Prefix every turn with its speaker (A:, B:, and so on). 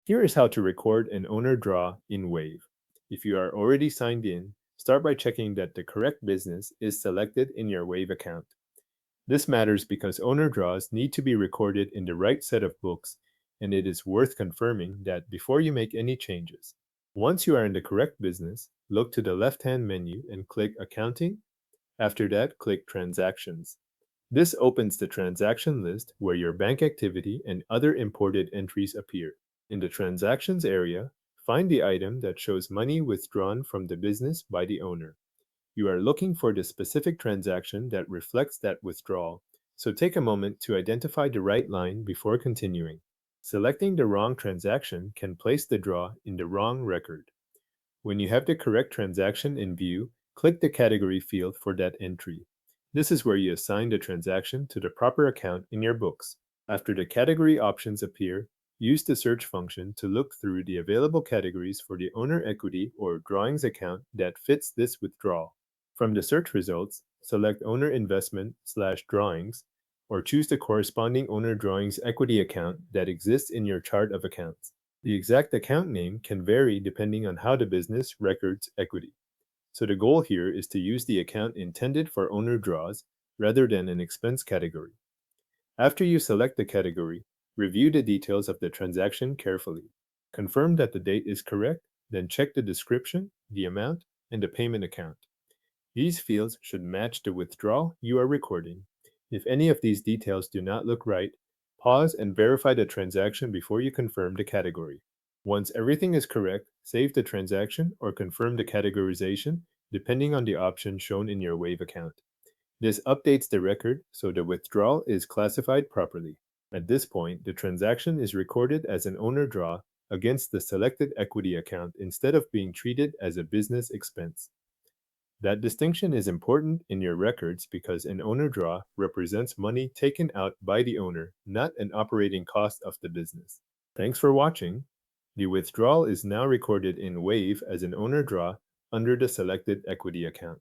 A: Here is how to record an owner draw in Wave. If you are already signed in, start by checking that the correct business is selected in your Wave account. This matters because owner draws need to be recorded in the right set of books, and it is worth confirming that before you make any changes. Once you are in the correct business, look to the left-hand menu and click Accounting. After that, click Transactions. This opens the transaction list where your bank activity and other imported entries appear. In the Transactions area, find the item that shows money withdrawn from the business by the owner. You are looking for the specific transaction that reflects that withdrawal, so take a moment to identify the right line before continuing. Selecting the wrong transaction can place the draw in the wrong record. When you have the correct transaction in view, click the category field for that entry. This is where you assign the transaction to the proper account in your books. After the category options appear, use the search function to look through the available categories for the owner equity or drawings account that fits this withdrawal. From the search results, select Owner Investment/Drawings or choose the corresponding Owner Drawings equity account that exists in your chart of accounts. The exact account name can vary depending on how the business records equity. So the goal here is to use the account intended for owner draws rather than an expense category. After you select the category, review the details of the transaction carefully. Confirm that the date is correct, then check the description, the amount, and the payment account. These fields should match the withdrawal you are recording. If any of these details do not look right, pause and verify the transaction before you confirm the category. Once everything is correct, save the transaction or confirm the categorization depending on the option shown in your Wave account. This updates the record so the withdrawal is classified properly. At this point, the transaction is recorded as an owner draw against the selected equity account instead of being treated as a business expense. That distinction is important in your records because an owner draw represents money taken out by the owner, not an operating cost of the business. Thanks for watching. The withdrawal is now recorded in Wave as an owner draw under the selected equity account.